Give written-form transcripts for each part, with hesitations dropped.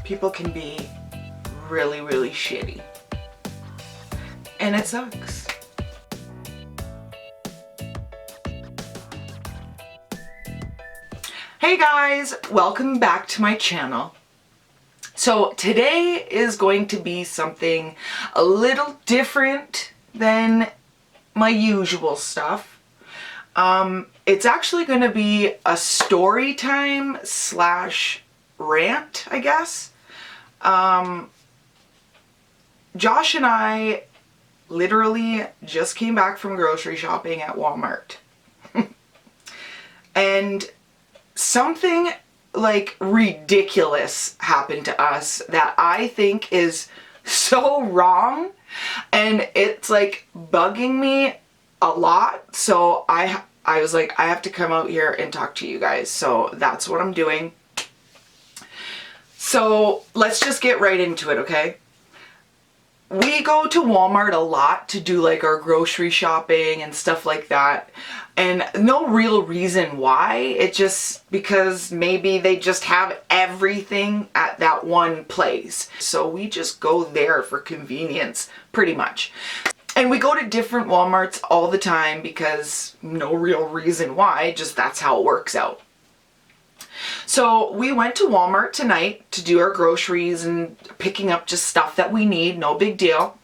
people can be really, really shitty. And it sucks. Hey guys, welcome back to my channel. So today is going to be something a little different than my usual stuff. It's actually going to be a story time slash rant, I guess. Josh and I literally just came back from grocery shopping at Walmart. And something like ridiculous happened to us that I think is so wrong, and it's like bugging me a lot. So I was like, I have to come out here and talk to you guys. So that's what I'm doing. So let's just get right into it, okay? We go to Walmart a lot to do like our grocery shopping and stuff like that. And no real reason why. It's just because maybe they just have everything at that one place. So we just go there for convenience, pretty much. And we go to different Walmarts all the time because no real reason why, just that's how it works out. So we went to Walmart tonight to do our groceries and picking up just stuff that we need, no big deal.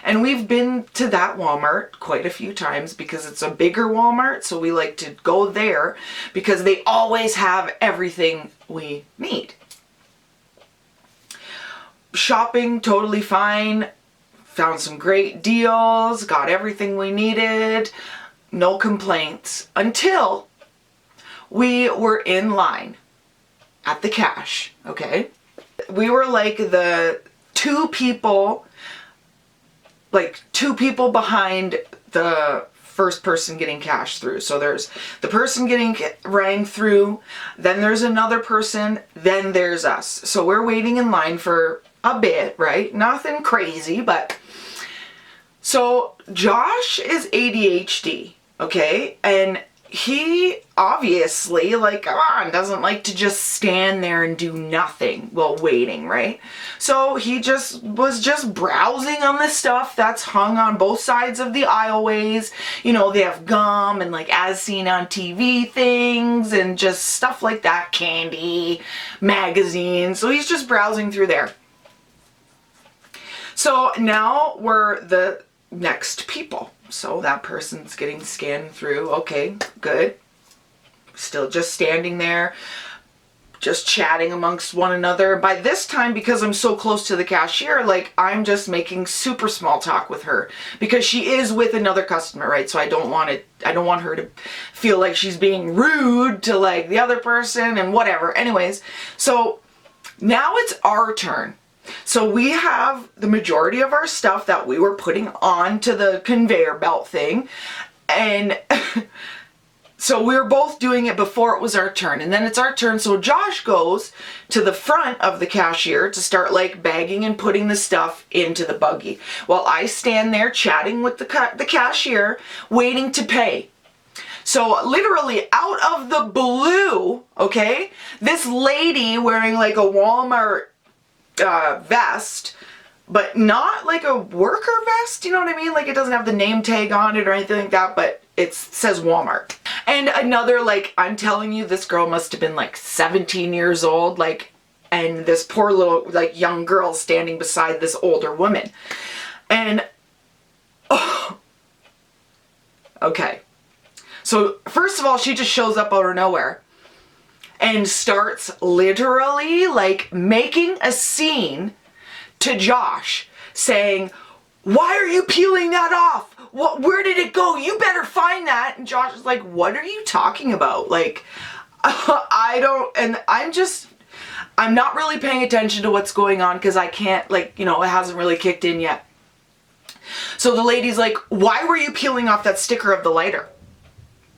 And we've been to that Walmart quite a few times because it's a bigger Walmart, so we like to go there because they always have everything we need. Shopping, totally fine. Found some great deals, got everything we needed, no complaints, until we were in line at the cash, okay? We were like the two people behind the first person getting cash through. So there's the person getting rang through, then there's another person, then there's us. So we're waiting in line for a bit, right? Nothing crazy, but... So Josh is ADHD, okay? And he obviously, like, come on, doesn't like to just stand there and do nothing while waiting, right? So he was just browsing on the stuff that's hung on both sides of the aisleways. You know, they have gum and like as seen on TV things and just stuff like that, candy, magazines. So he's just browsing through there. So now we're the next people. So that person's getting scanned through. Okay, good. Still just standing there, just chatting amongst one another. By this time, because I'm so close to the cashier, like I'm just making super small talk with her because she is with another customer, right? So I don't want her to feel like she's being rude to like the other person and whatever. Anyways, so now it's our turn. So we have the majority of our stuff that we were putting onto the conveyor belt thing. And so we were both doing it before it was our turn. And then it's our turn. So Josh goes to the front of the cashier to start like bagging and putting the stuff into the buggy, while I stand there chatting with the cashier, waiting to pay. So literally out of the blue, okay, this lady wearing like a Walmart vest, but not like a worker vest, you know what I mean? Like it doesn't have the name tag on it or anything like that, but it says Walmart. And another, like, I'm telling you, this girl must have been like 17 years old, like, and this poor little like young girl standing beside this older woman. And oh, okay, so first of all, she just shows up out of nowhere and starts literally like making a scene to Josh, saying, "Why are you peeling that off? Where did it go? You better find that." And Josh is like, "What are you talking about?" Like, I don't, and I'm not really paying attention to what's going on because I can't, like, you know, it hasn't really kicked in yet. So the lady's like, "Why were you peeling off that sticker of the lighter?"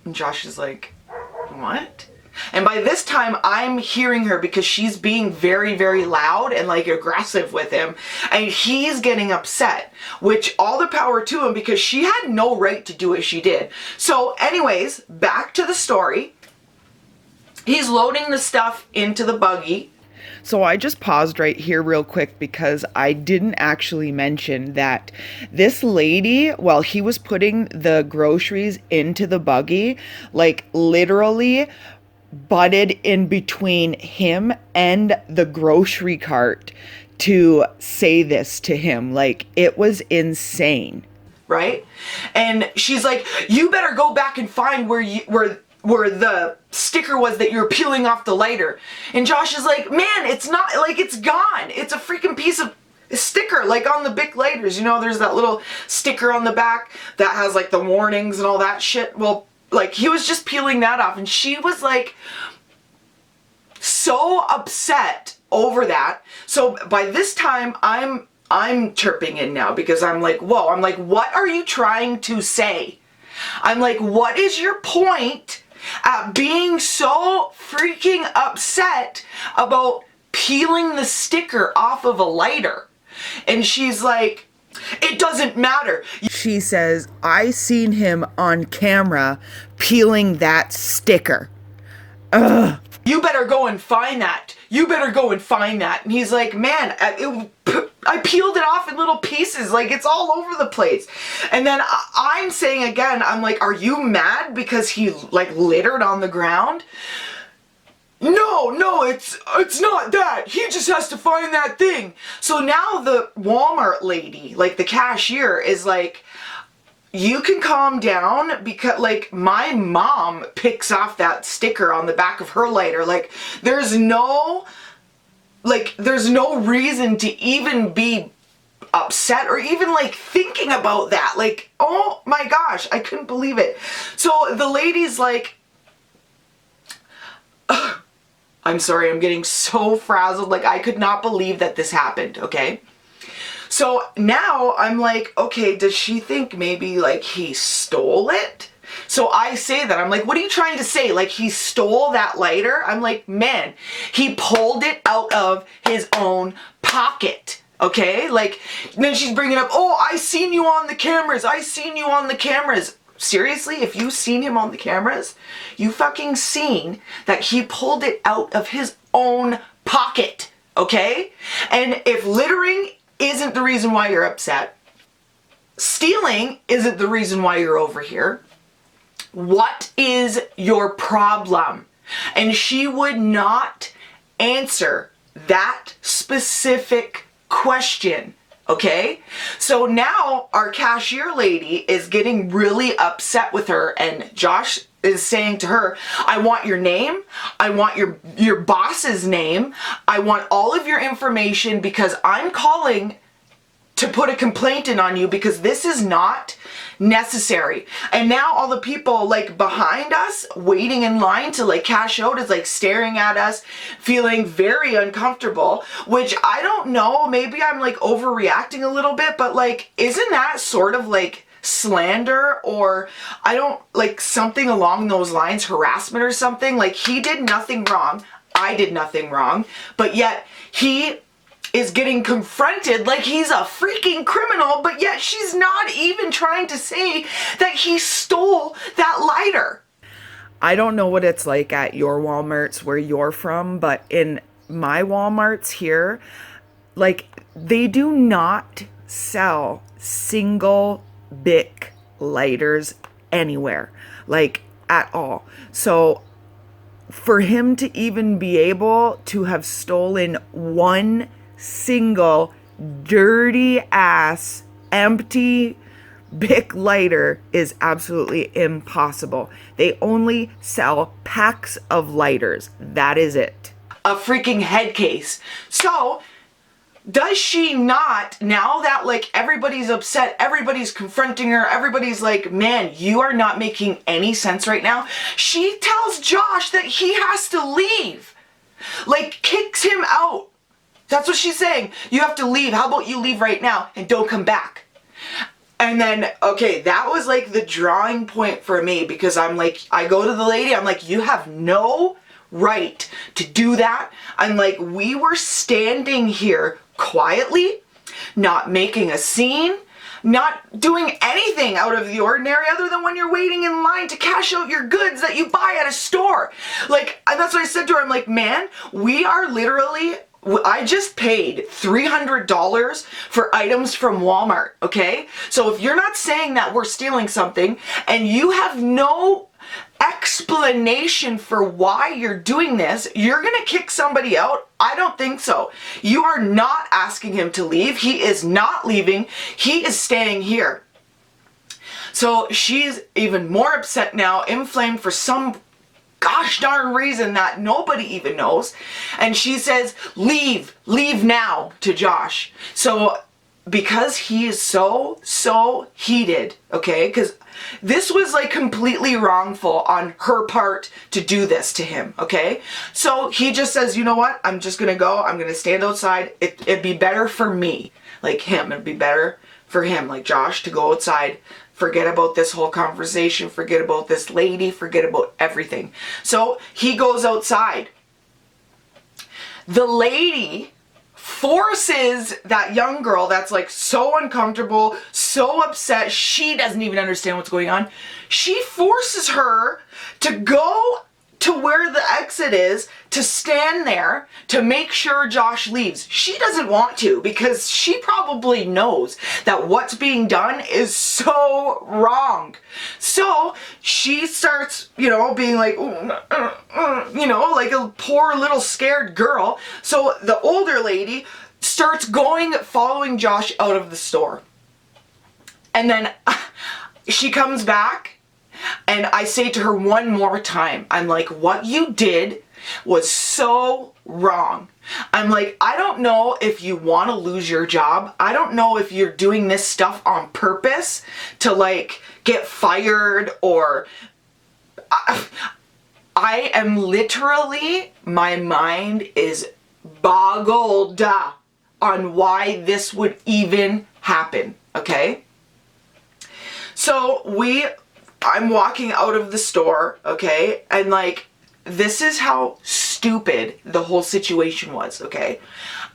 And Josh is like, "What?" And by this time, I'm hearing her because she's being very, very loud and like aggressive with him. And he's getting upset, which all the power to him because she had no right to do what she did. So anyways, back to the story. He's loading the stuff into the buggy. So I just paused right here real quick because I didn't actually mention that this lady, while he was putting the groceries into the buggy, like literally butted in between him and the grocery cart to say this to him. Like, it was insane. Right? And she's like, you better go back and find where the sticker was that you're peeling off the lighter. And Josh is like, man, it's not, like, it's gone. It's a freaking piece of sticker, like on the Bic lighters. You know, there's that little sticker on the back that has like the warnings and all that shit. Well, like, he was just peeling that off, and she was like so upset over that. So by this time, I'm chirping in now because I'm like, whoa, I'm like, what are you trying to say? I'm like, what is your point at being so freaking upset about peeling the sticker off of a lighter? And she's like, it doesn't matter. She says, I seen him on camera peeling that sticker. Ugh. You better go and find that. You better go and find that. And he's like, man, I peeled it off in little pieces. Like, it's all over the place. And then I'm saying again, I'm like, are you mad because he like littered on the ground? No, it's not that. He just has to find that thing. So now the Walmart lady, like the cashier, is like, you can calm down because, like, my mom picks off that sticker on the back of her lighter. Like, there's no reason to even be upset or even, like, thinking about that. Like, oh my gosh, I couldn't believe it. So the lady's like, ugh, I'm sorry, I'm getting so frazzled. Like, I could not believe that this happened, okay? So now I'm like, okay, does she think maybe like he stole it? So I say that, I'm like, what are you trying to say? Like, he stole that lighter? I'm like, man, he pulled it out of his own pocket. Okay? Like, then she's bringing up, oh, I seen you on the cameras. I seen you on the cameras. Seriously, if you seen him on the cameras, you fucking seen that he pulled it out of his own pocket. Okay? And if littering isn't the reason why you're upset, stealing isn't the reason why you're over here, what is your problem? And she would not answer that specific question. Okay? So now our cashier lady is getting really upset with her, and Josh is saying to her, I want your name, I want your boss's name, I want all of your information because I'm calling to put a complaint in on you because this is not necessary. And now all the people like behind us waiting in line to like cash out is like staring at us, feeling very uncomfortable, which I don't know, maybe I'm like overreacting a little bit, but like, isn't that sort of like slander, or I don't, like, something along those lines, harassment or something? Like, he did nothing wrong, I did nothing wrong, but yet he is getting confronted like he's a freaking criminal, but yet she's not even trying to say that he stole that lighter. I don't know what it's like at your Walmarts where you're from, but in my Walmarts here, like, they do not sell single Bic lighters anywhere, like, at all. So for him to even be able to have stolen one single dirty ass empty Bic lighter is absolutely impossible. They only sell packs of lighters. That is it. A freaking head case. So does she not, now that like everybody's upset, everybody's confronting her, everybody's like, man, you are not making any sense right now, she tells Josh that he has to leave. Like, kicks him out. That's what she's saying. You have to leave. How about you leave right now and don't come back? And then, okay, that was like the drawing point for me, because I'm like, I go to the lady, I'm like, you have no right to do that. I'm like, we were standing here quietly, not making a scene. not doing anything out of the ordinary other than when you're waiting in line to cash out your goods that you buy at a store. Like, and that's what I said to her. I'm like, man, we are literally, I just paid $300 for items from Walmart, okay? So if you're not saying that we're stealing something and you have no explanation for why you're doing this, you're gonna kick somebody out? I don't think so. You are not asking him to leave. He is not leaving. He is staying here. So she's even more upset now, inflamed for some gosh darn reason that nobody even knows. And she says, leave now to Josh. So because he is so heated, okay, because this was like completely wrongful on her part to do this to him, okay? So he just says, you know what? I'm just gonna go. I'm gonna stand outside. It'd be better for me, like him. It'd be better for him, like Josh, to go outside. Forget about this whole conversation. Forget about this lady. Forget about everything. So he goes outside. The lady forces that young girl that's like so uncomfortable, so upset, she doesn't even understand what's going on. She forces her to go to where the exit is, to stand there to make sure Josh leaves. She doesn't want to because she probably knows that what's being done is so wrong. So she starts, you know, being like, you know, like a poor little scared girl. So the older lady starts following Josh out of the store. And then she comes back. And I say to her one more time, I'm like, what you did was so wrong. I'm like, I don't know if you want to lose your job. I don't know if you're doing this stuff on purpose to like get fired or... I am literally, my mind is boggled on why this would even happen, okay? So I'm walking out of the store, okay? And like, this is how stupid the whole situation was, okay?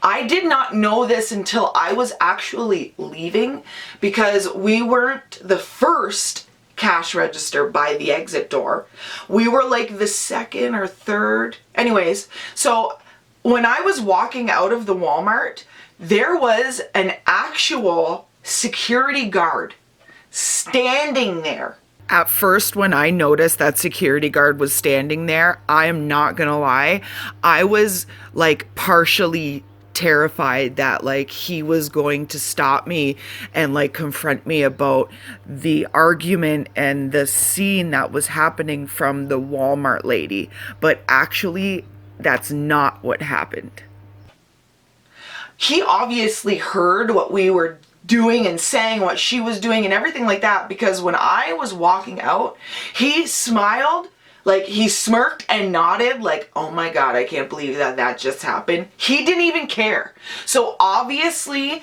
I did not know this until I was actually leaving because we weren't the first cash register by the exit door. We were like the second or third. Anyways, so when I was walking out of the Walmart, there was an actual security guard standing there. At first, when I noticed that security guard was standing there, I am not gonna lie, I was like partially terrified that like he was going to stop me and like confront me about the argument and the scene that was happening from the Walmart lady. But actually, that's not what happened. He obviously heard what we were doing and saying, what she was doing and everything like that, because when I was walking out, he smiled, like he smirked and nodded like, oh my God, I can't believe that just happened. He didn't even care. So obviously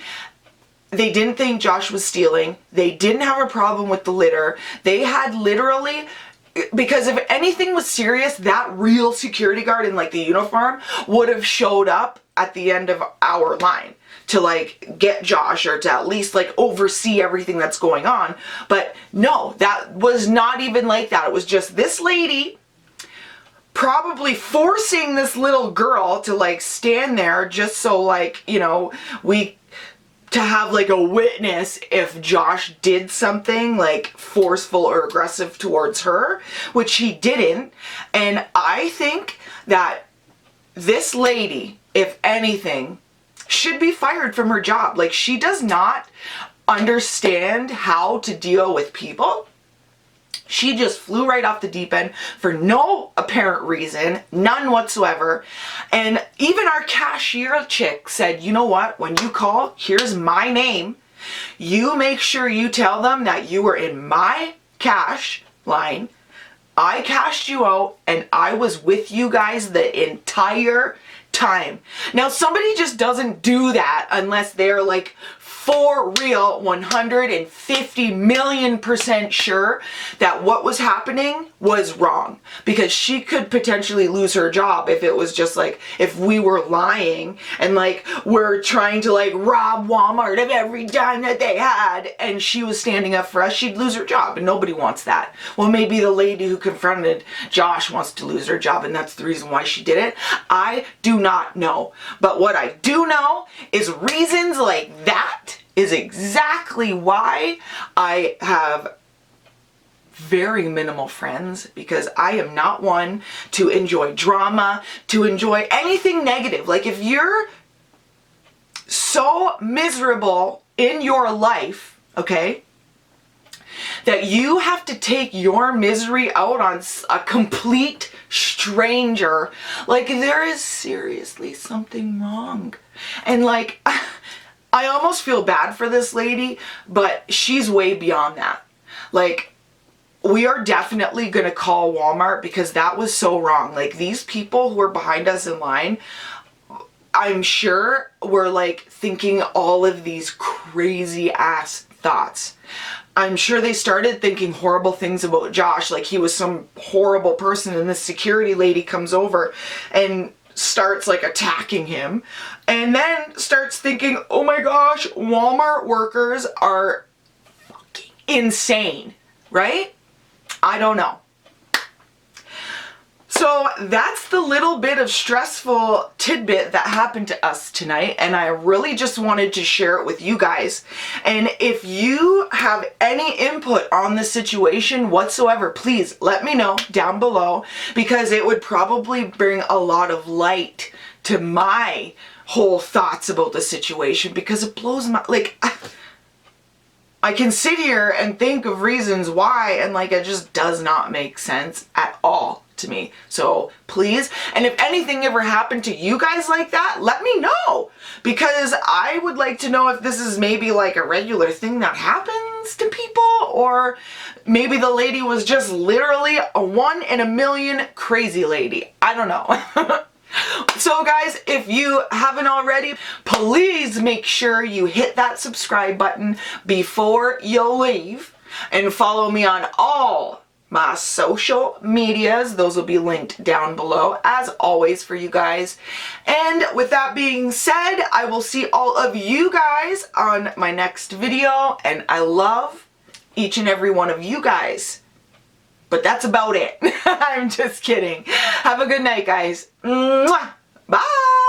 they didn't think Josh was stealing. They didn't have a problem with the litter. They had literally, because if anything was serious, that real security guard in like the uniform would have showed up at the end of our line to like get Josh or to at least like oversee everything that's going on. But no, that was not even like that. It was just this lady probably forcing this little girl to like stand there just so like, you know, to have like a witness if Josh did something like forceful or aggressive towards her, which he didn't. And I think that this lady, if anything, should be fired from her job. Like, she does not understand how to deal with people. She just flew right off the deep end for no apparent reason, none whatsoever. And even our cashier chick said, you know what, when you call, here's my name. You make sure you tell them that you were in my cash line. I cashed you out and I was with you guys the entire time. Now, somebody just doesn't do that unless they're like for real 150 million% sure that what was happening was wrong, because she could potentially lose her job if it was just like, if we were lying and like we're trying to like rob Walmart of every dime that they had and she was standing up for us, she'd lose her job, and nobody wants that. Well, maybe the lady who confronted Josh wants to lose her job and that's the reason why she did it. I do not know. But what I do know is reasons like that is exactly why I have very minimal friends, because I am not one to enjoy drama, to enjoy anything negative. Like, if you're so miserable in your life, okay, that you have to take your misery out on a complete stranger, like, there is seriously something wrong. And like, I almost feel bad for this lady, but she's way beyond that. Like, we are definitely gonna call Walmart because that was so wrong. Like, these people who are behind us in line, I'm sure were like thinking all of these crazy ass thoughts. I'm sure they started thinking horrible things about Josh, like he was some horrible person, and this security lady comes over and starts like attacking him, and then starts thinking, oh my gosh, Walmart workers are fucking insane, right? I don't know. So that's the little bit of stressful tidbit that happened to us tonight, and I really just wanted to share it with you guys. And if you have any input on the situation whatsoever, please let me know down below, because it would probably bring a lot of light to my whole thoughts about the situation, because it blows my, like, I can sit here and think of reasons why, and like, it just does not make sense at all to me. So please, and if anything ever happened to you guys like that, let me know, because I would like to know if this is maybe like a regular thing that happens to people, or maybe the lady was just literally a 1 in a million crazy lady. I don't know. So guys, if you haven't already, please make sure you hit that subscribe button before you leave, and follow me on all my social medias. Those will be linked down below as always for you guys. And with that being said, I will see all of you guys on my next video, and I love each and every one of you guys. But that's about it. I'm just kidding. Have a good night, guys. Mwah! Bye!